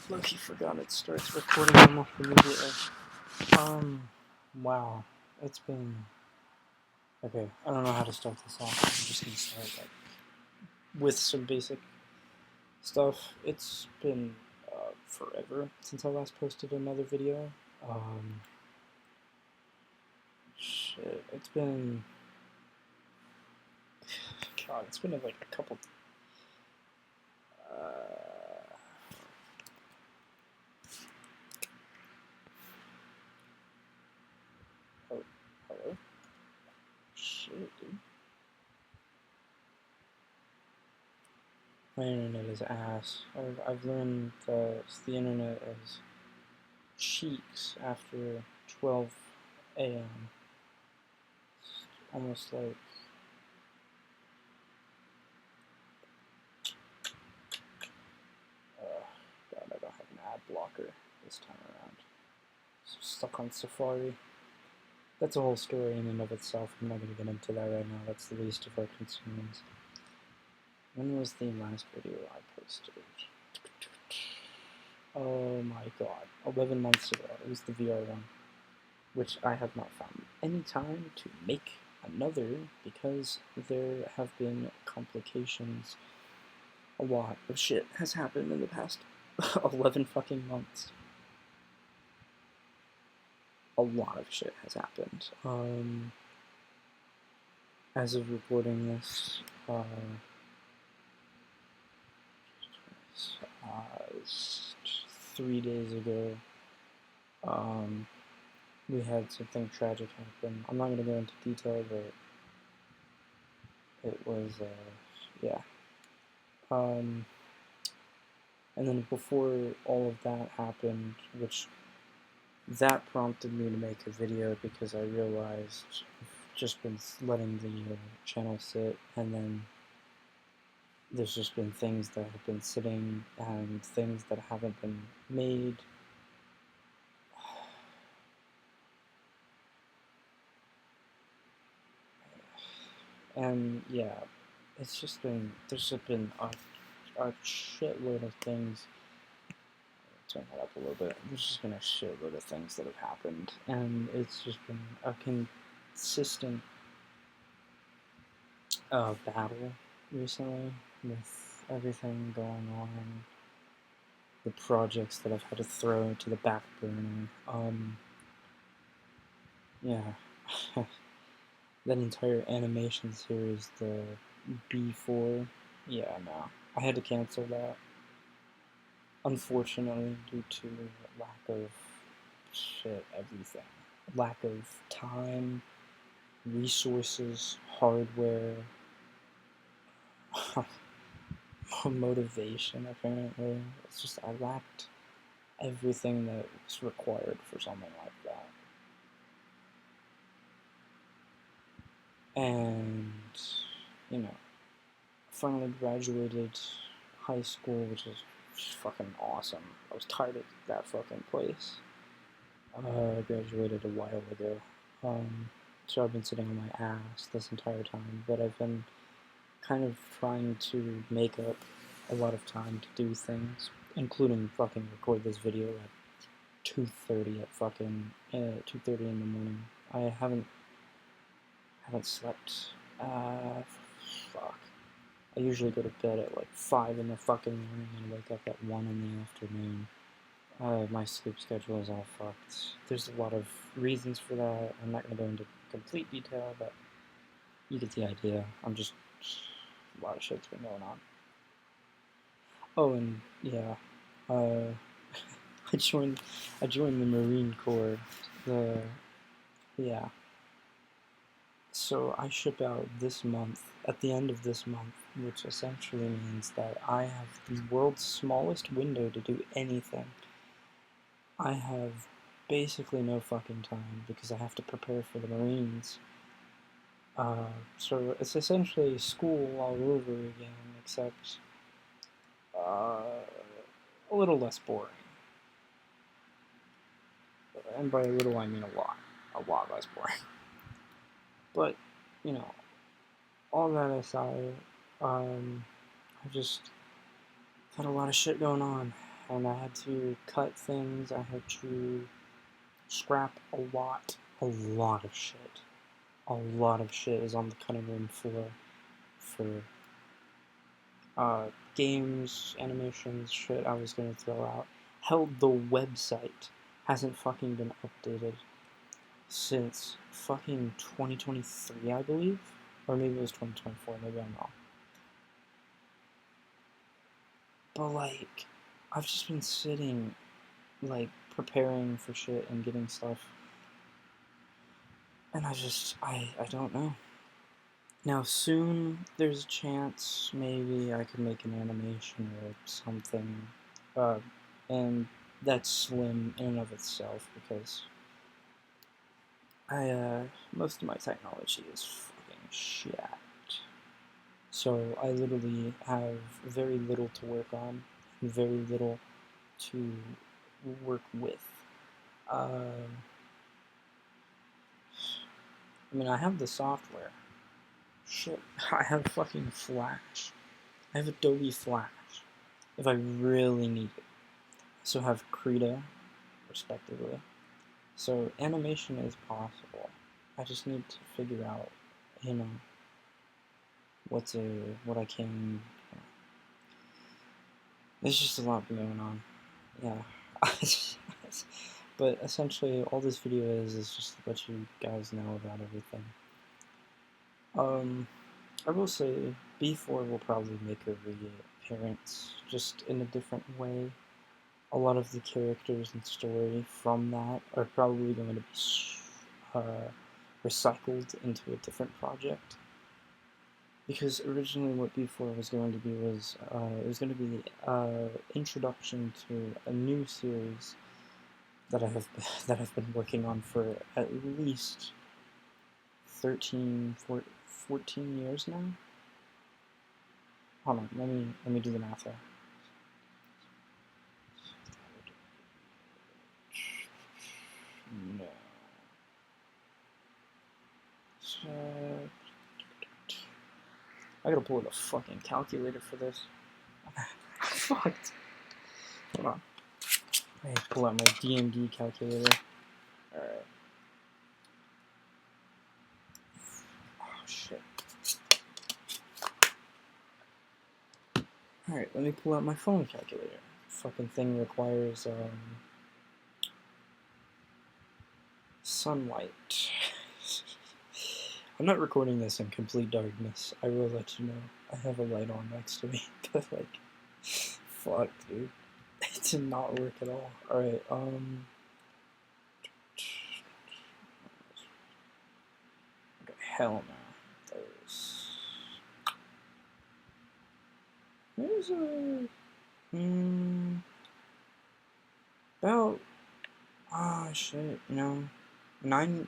Loki forgot it starts recording almost immediately. Wow. It's been... Okay, I don't know how to start this off. I'm just gonna start, with some basic stuff. It's been, forever since I last posted another video. Shit, it's been... God, it's been, like, a couple... Oh, hello? Shit, dude. My internet is ass. I've learned that the internet is cheeks after 12 a.m. It's almost like... God, I don't have an ad blocker this time around. So stuck on Safari. That's a whole story in and of itself. I'm not going to get into that right now. That's the least of our concerns. When was the last video I posted? Oh my god. 11 months ago. It was the VR one. Which I have not found any time to make another because there have been complications. A lot of shit has happened in the past 11 fucking months. A lot of shit has happened. As of recording this, 3 days ago, we had something tragic happen. I'm not going to go into detail, but it was, yeah. And then before all of that happened, which that prompted me to make a video because I realized I've just been letting the channel sit, and then there's just been things that have been sitting and things that haven't been made. And yeah, it's just been, there's just been a shitload of things. Turn that up a little bit. There's just been a shitload of things that have happened, and it's just been a consistent battle recently with everything going on, the projects that I've had to throw to the back burner. Yeah, that entire animation series, the B4, yeah, no, I had to cancel that, unfortunately, due to lack of everything. Lack of time, resources, hardware, motivation, apparently. It's just, I lacked everything that was required for something like that. And, you know, finally graduated high school, which is fucking awesome. I was tired of that fucking place. I graduated a while ago. So I've been sitting on my ass this entire time, but I've been kind of trying to make up a lot of time to do things, including fucking record this video at 2:30 at fucking 2:30 in the morning. I haven't slept. Fuck. I usually go to bed at like 5 in the fucking morning and wake up at 1 in the afternoon. My sleep schedule is all fucked. There's a lot of reasons for that. I'm not gonna go into complete detail, but you get the idea. A lot of shit's been going on. Oh, and yeah, I joined the Marine Corps. Yeah. So I ship out this month, at the end of this month, which essentially means that I have the world's smallest window to do anything. I have basically no fucking time because I have to prepare for the Marines. So it's essentially school all over again, except a little less boring. And by a little, I mean a lot less boring. But, you know, all that aside, I've just had a lot of shit going on. and I had to cut things. I had to scrap a lot of shit. A lot of shit is on the cutting room floor for games, animations, shit I was gonna throw out. Hell, the website hasn't fucking been updated since fucking 2023, I believe? Or maybe it was 2024, maybe I'm wrong. But, like, I've just been sitting, like, preparing for shit and getting stuff. And I don't know. Now, soon, there's a chance maybe I could make an animation or something. And that's slim in and of itself, because most of my technology is fucking shit. So I literally have very little to work on, and very little to work with. I mean, I have the software. Shit, I have fucking Flash. I have Adobe Flash, if I really need it. I also have Krita, respectively. So animation is possible. I just need to figure out, you know, what I can. There's just a lot going on. Yeah. But essentially, all this video is just to let you guys know about everything. I will say, B4 will probably make a reappearance, just in a different way. A lot of the characters and story from that are probably going to be recycled into a different project. Because originally what B4 was going to be was, it was going to be the introduction to a new series that I've been working on for at least 14 years now. Hold on, let me do the math here. No. So, I gotta pull out a fucking calculator for this. Fucked. Hold on. I pull out my DMD calculator. Alright. Oh, shit. Alright, let me pull out my phone calculator. Fucking thing requires, sunlight. I'm not recording this in complete darkness. I will let you know. I have a light on next to me, but, like, fuck, dude. It did not work at all. Alright, okay, hell no. There's a... about... Ah, shit, no. 9...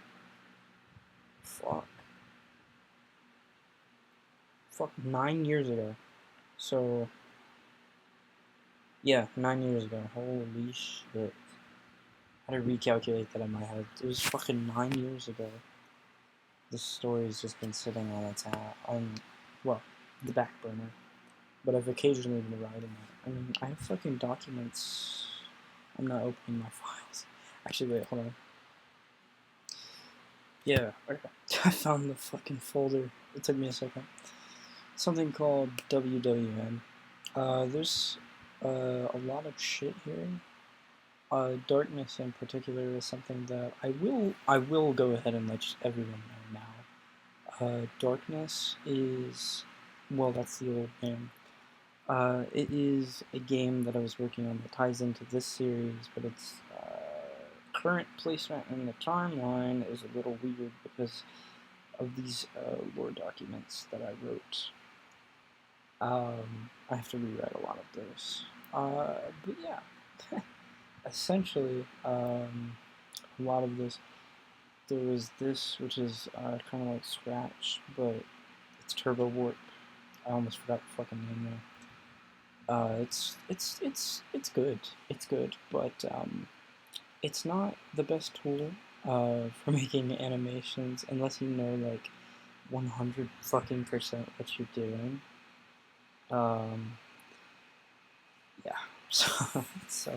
Fuck. 9 years ago. So... Yeah, 9 years ago. Holy shit. I had to recalculate that in my head. It was fucking 9 years ago. This story's just been sitting on its well, the back burner. But I've occasionally been writing it. I mean, I have fucking documents. I'm not opening my files. Actually, wait, hold on. Yeah, okay. I found the fucking folder. It took me a second. Something called WWN. There's a lot of shit here. Darkness in particular is something that I will go ahead and let everyone know now. Darkness is, well, that's the old name. It is a game that I was working on that ties into this series, but its current placement in the timeline is a little weird because of these lore documents that I wrote. I have to rewrite a lot of those. But yeah, essentially, a lot of this. There was this, which is kind of like Scratch, but it's Turbo Warp. I almost forgot the fucking name there. It's good. It's good, but it's not the best tool for making animations unless you know like 100 fucking % what you're doing. Yeah, So,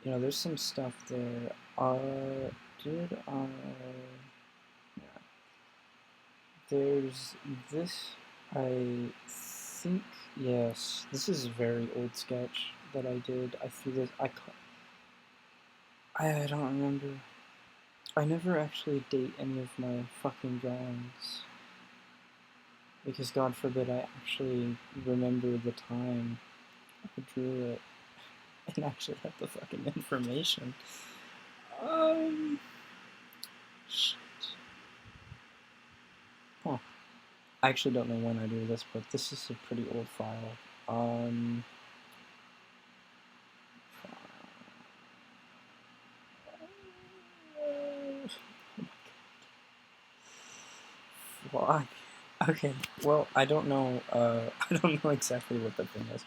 you know, there's some stuff there. Did I? Yeah. There's this. I think yes. This is a very old sketch that I did. I threw this. I don't remember. I never actually date any of my fucking drawings because God forbid I actually remember the time I drew it and actually have the fucking information. Shit. Huh. I actually don't know when I drew this, but this is a pretty old file. Um. Fuck. Okay. Well, I don't know. I don't know exactly what the thing is.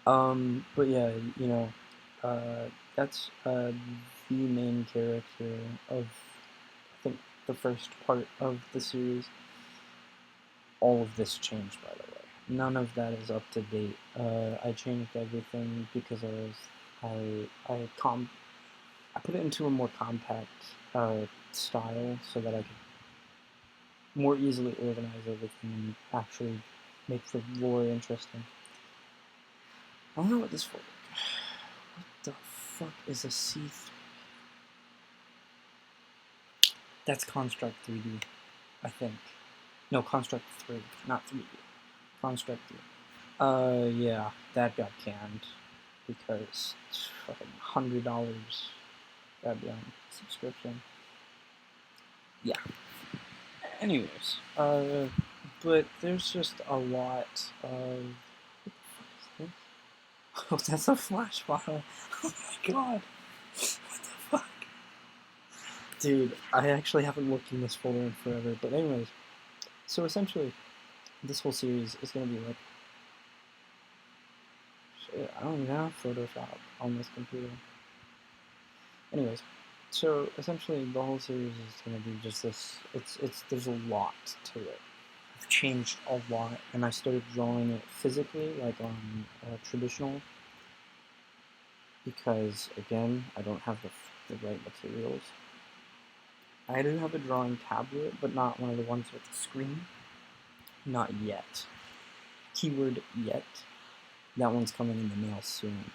But yeah, you know, that's the main character of, I think, the first part of the series. All of this changed, by the way. None of that is up to date. I changed everything because I put it into a more compact style so that I could more easily organize everything and actually make the lore interesting. I don't know what this for. What the fuck is a C3? That's Construct 3D, I think. No, Construct 3, not 3D. Construct 3. Yeah, that got canned because it's fucking $100 goddamn subscription. Yeah. Anyways, but there's just a lot of. What the fuck is this? Oh, that's a flash file. Oh my god. What the fuck? Dude, I actually haven't looked in this folder in forever. But anyways, so essentially, this whole series is gonna be like. Shit, I don't even have Photoshop on this computer. Anyways, so essentially the whole series is gonna be just this. There's a lot to it. I've changed a lot, and I started drawing it physically, like on traditional, because again, I don't have the right materials. I do have a drawing tablet, but not one of the ones with the screen. Not yet. Keyword yet. That one's coming in the mail soon.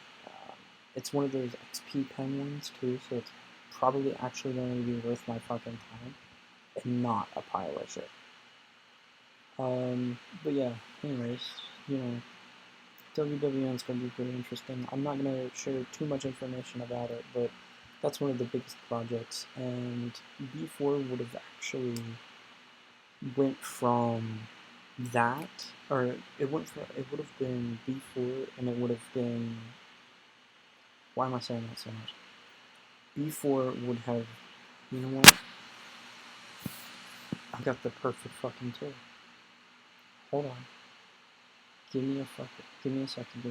It's one of those XP pen ones too, so it's probably actually going to be worth my fucking time, and not a pile of shit. But yeah, anyways, you know, WWN's going to be pretty interesting. I'm not going to share too much information about it, but that's one of the biggest projects, and B4 would have actually went from that, or it would have been B4, and it would have been, why am I saying that so much? B4 would have, you know what? I got the perfect fucking tool. Hold on. Give me a second, give me a second.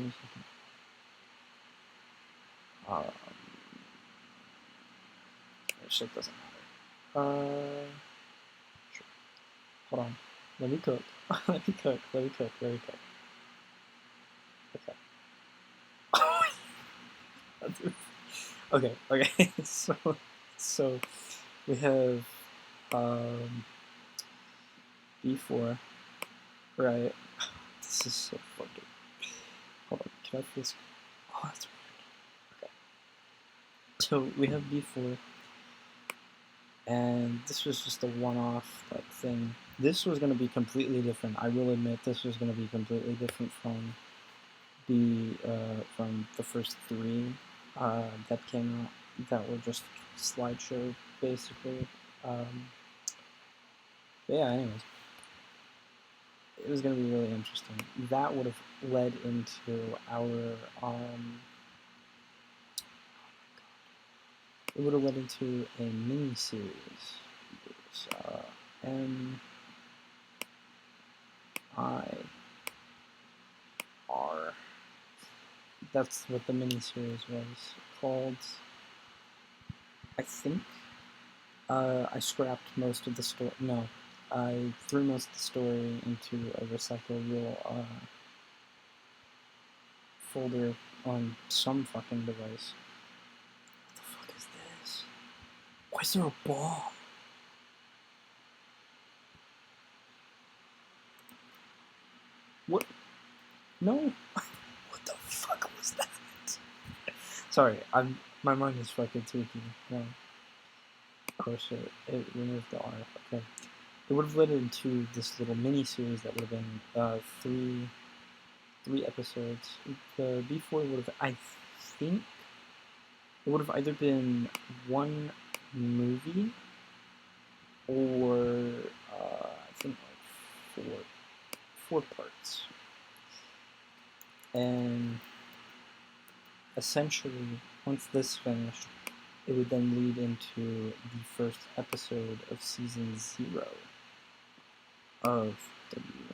Shit doesn't matter. Sure. Hold on. Let me cook. Let me cook. Okay. Okay. So we have B4, right? This is so fucking. Hold on. Can I please? Oh, that's weird. Okay. So we have B4, and this was just a one-off like thing. This was going to be completely different. I will admit this was going to be completely different from the first three that came out, that were just slideshow basically. But yeah, anyways, it was going to be really interesting. That would have led into our it would have led into a mini series. M I R. That's what the mini series was called. I think. I scrapped most of the story. No, I threw most of the story into a recyclable folder on some fucking device. What the fuck is this? Why is there a bomb? What? No. What the fuck was that? Sorry, my mind is fucking tweaking. No. Of course, it removed the R. Okay. It would have led into this little mini series that would have been three episodes. The B4 would have, I think, it would have either been one movie or I think like four parts. And essentially, once this finished, it would then lead into the first episode of season 0 of WWN.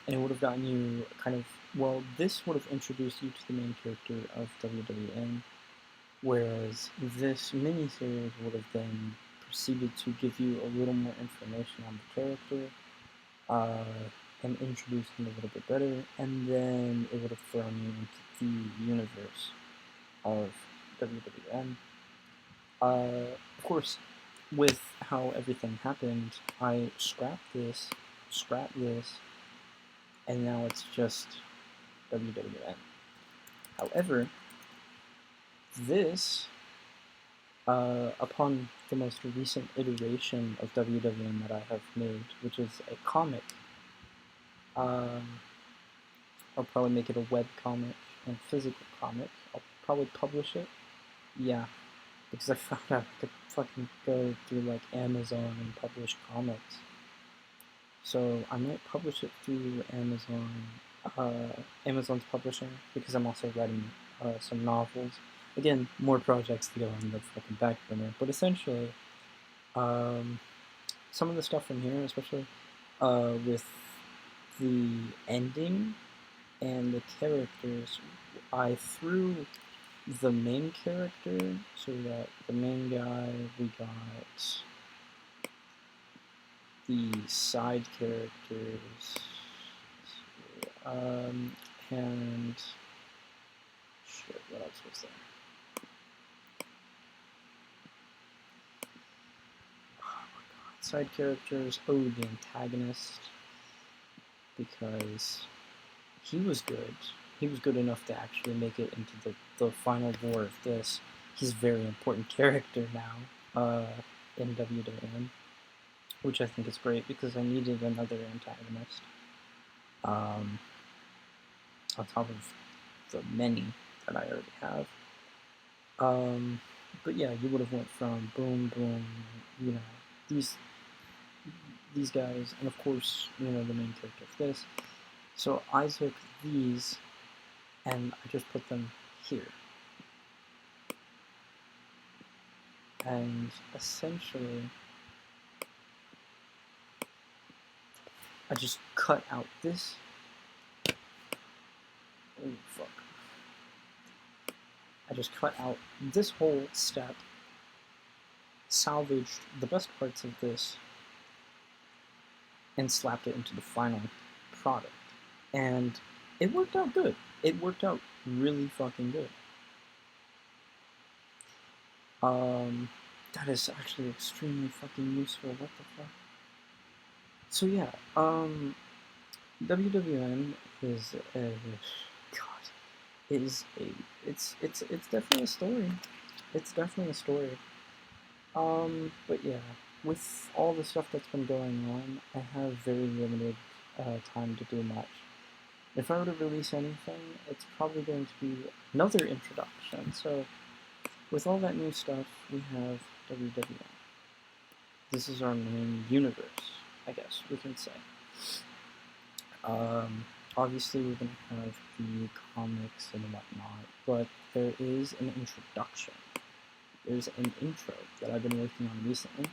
And it would have gotten you kind of, well, this would have introduced you to the main character of WWN, whereas this miniseries would have then proceeded to give you a little more information on the character, and introduce him a little bit better, and then it would have thrown you into the universe of WWN. Of course, with how everything happened, I scrapped this, and now it's just WWN. However, this, upon the most recent iteration of WWN that I have made, which is a comic, I'll probably make it a web comic and physical comic. I'll probably publish it. Yeah, because I found out I could fucking go through like Amazon and publish comics. So I might publish it through Amazon, Amazon's publishing, because I'm also writing some novels. Again, more projects to go on the fucking back burner. But essentially, some of the stuff from here, especially with the ending and the characters, I threw the main character, so that the main guy, we got the side characters, and shit, what else was there? Oh my god, side characters, the antagonist, because he was good. He was good enough to actually make it into the final war of this. He's a very important character now, in WWN, which I think is great because I needed another antagonist, on top of the many that I already have. But yeah, you would have went from boom, boom, you know, these guys, and of course, you know, the main character of this. So I took these, and I just put them here. And essentially, I just cut out this. Oh, fuck. I just cut out this whole step, salvaged the best parts of this, and slapped it into the final product. And it worked out good. It worked out really fucking good. That is actually extremely fucking useful. What the fuck? So yeah, WWN is it's definitely a story. It's definitely a story. But yeah, with all the stuff that's been going on, I have very limited time to do much. If I were to release anything, it's probably going to be another introduction. So, with all that new stuff, we have WWN. This is our main universe, I guess we can say. Obviously, we're going to have the comics and whatnot, but there is an introduction. There's an intro that I've been working on recently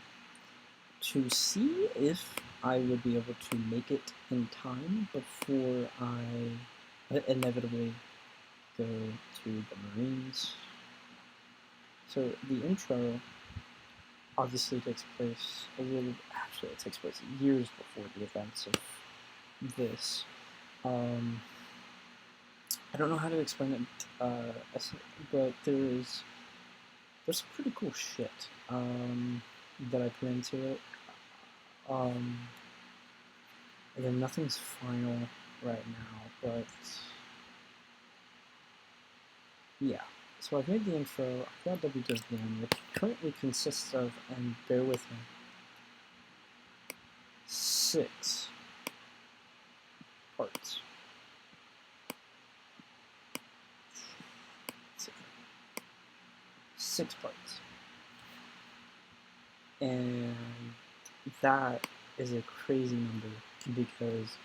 to see if I would be able to make it in time before I inevitably go to the Marines. So the intro obviously takes place it takes place years before the events of this. I don't know how to explain it, but there's some pretty cool shit that I put into it. Um, Again, nothing's final right now, but yeah. So I've made the intro, I've got WW1, which currently consists of, and bear with me, 6 parts. 6 parts. And that is a crazy number because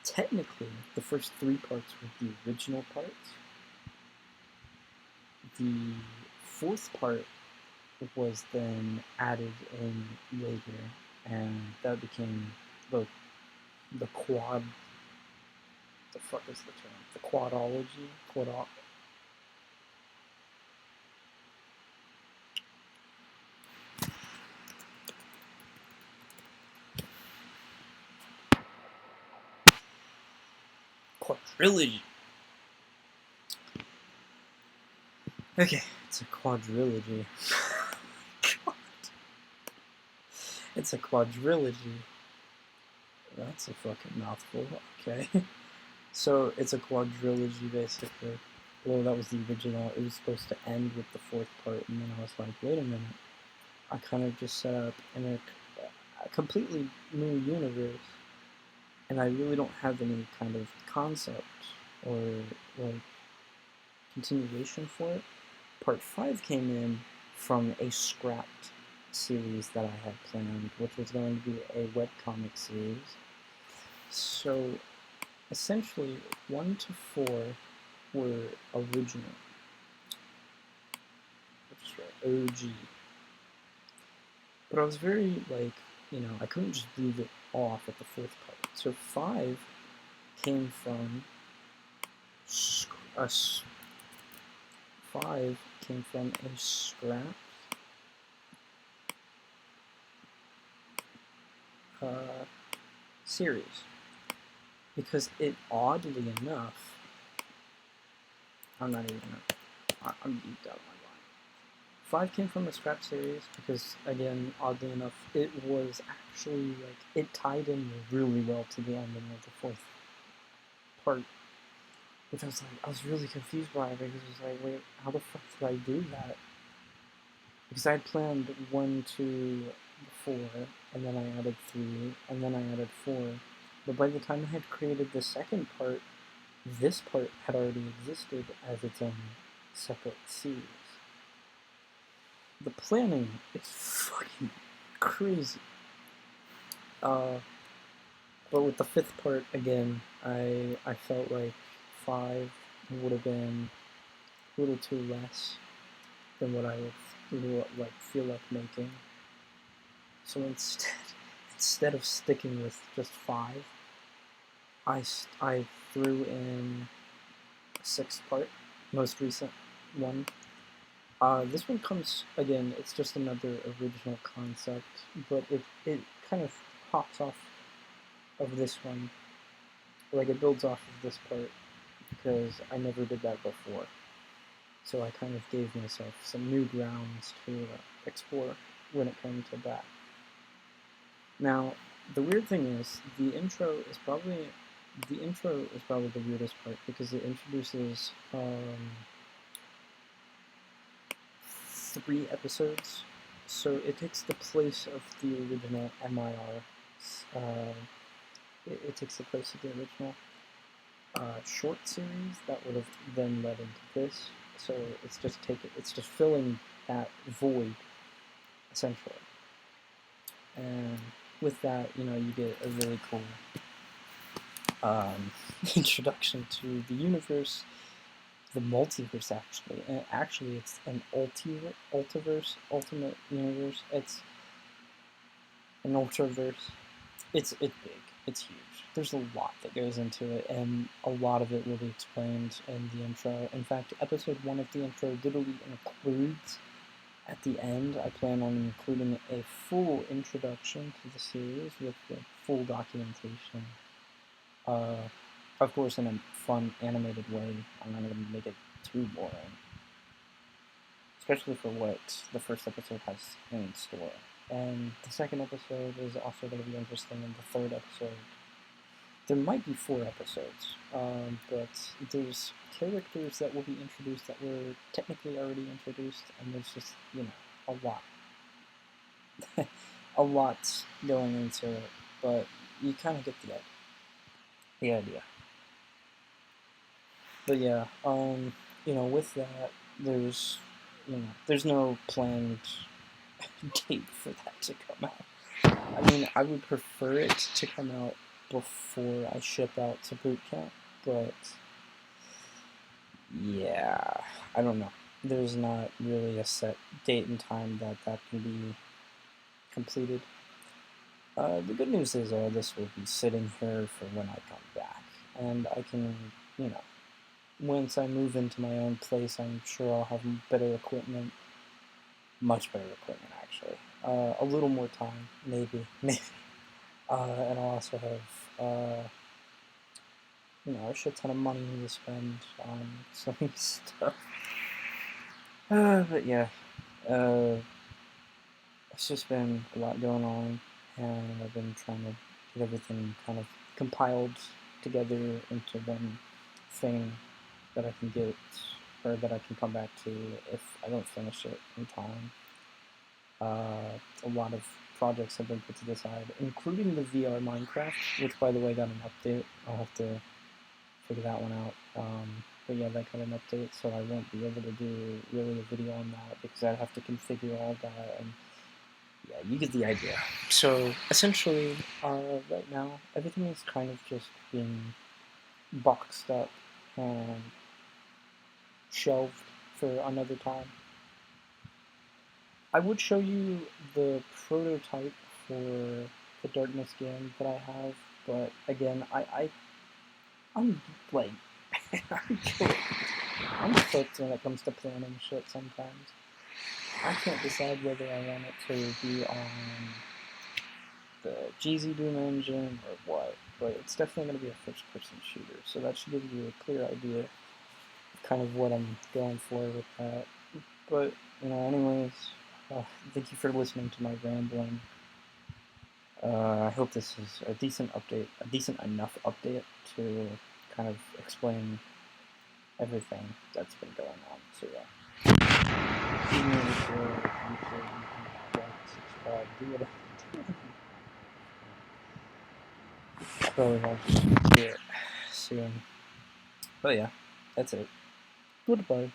technically the first 3 parts were the original parts. The 4th part was then added in later, and that became the quad. The fuck is the term? The quadology. Quadrilogy. Okay, it's a quadrilogy. God. It's a quadrilogy. That's a fucking mouthful. Okay. So it's a quadrilogy, basically. Well, that was the original. It was supposed to end with the 4th part, and then I was like, wait a minute. I kind of just set up in a completely new universe, and I really don't have any kind of concept or like continuation for it. Part 5 came in from a scrapped series that I had planned, which was going to be a webcomic series. So essentially 1 to 4 were original, which is OG. But I was very like, I couldn't just leave it off at the 4th part. So 5 came from a 5 came from a scrapped series, because it, oddly enough, I'm not even gonna, I'm deep down my line. 5 came from a scrap series because, again, oddly enough, it was actually, like, it tied in really well to the ending of the 4th part, which I was really confused by it, because it was like, wait, how the fuck did I do that? Because I had planned 1, 2, 4, and then I added 3, and then I added 4, but by the time I had created the 2nd part, this part had already existed as its own separate series. The planning is fucking crazy. But with the 5th part, again, I felt like 5 would have been a little too less than what I would feel like making. So instead of sticking with just 5, I threw in a 6th part, most recent one. This one comes, again, it's just another original concept, but it kind of hops off of this one. Like, it builds off of this part, because I never did that before. So I kind of gave myself some new grounds to explore when it came to that. Now, the weird thing is, the intro is probably the weirdest part, because it introduces 3 episodes. So it takes the place of the original MIR. It takes the place of the original short series that would have then led into this. So it's just filling that void, essentially. And with that, you get a really cool introduction to the universe, the multiverse, actually. And actually, it's an ultiverse, ultimate universe. It's an ultraverse. It's big. It's huge. There's a lot that goes into it, and a lot of it will be explained in the intro. In fact, episode 1 of the intro literally includes, at the end, I plan on including a full introduction to the series with the full documentation. Of course, in a fun, animated way. I'm not gonna make it too boring, especially for what the first episode has in store. And the second episode is also going to be interesting, and the third episode. There might be 4 episodes, but there's characters that will be introduced that were technically already introduced, and there's just, a lot. A lot going into it, but you kind of get the idea. But yeah, with that, there's, there's no planned date for that to come out. I mean, I would prefer it to come out before I ship out to boot camp, but yeah, I don't know. There's not really a set date and time that can be completed. The good news is all this will be sitting here for when I come back, and I can, you know, once I move into my own place, I'm sure I'll have better equipment, much better equipment actually. A little more time, maybe, maybe. And I'll also have, a shit ton of money to spend on some stuff. But yeah, uh, it's just been a lot going on, and I've been trying to get everything kind of compiled together into one thing that I can get, or that I can come back to if I don't finish it in time. A lot of projects have been put to the side, including the VR Minecraft, which by the way got an update. I'll have to figure that one out. But yeah, that got an update, so I won't be able to do really a video on that because I'd have to configure all that, and yeah, you get the idea. So essentially, right now, everything is kind of just being boxed up and shelved for another time. I would show you the prototype for the Darkness game that I have, but again, I'm like, I'm cooked. I'm cooked when it comes to planning shit sometimes. I can't decide whether I want it to be on the GZ Doom engine or what, but it's definitely going to be a first-person shooter, so that should give you a clear idea of kind of what I'm going for with that. But, anyways, thank you for listening to my rambling. I hope this is a decent update, a decent enough update to kind of explain everything that's been going on. So yeah, give me a share, like, subscribe, do whatever. Probably won't do it soon. But yeah, that's it. Goodbye.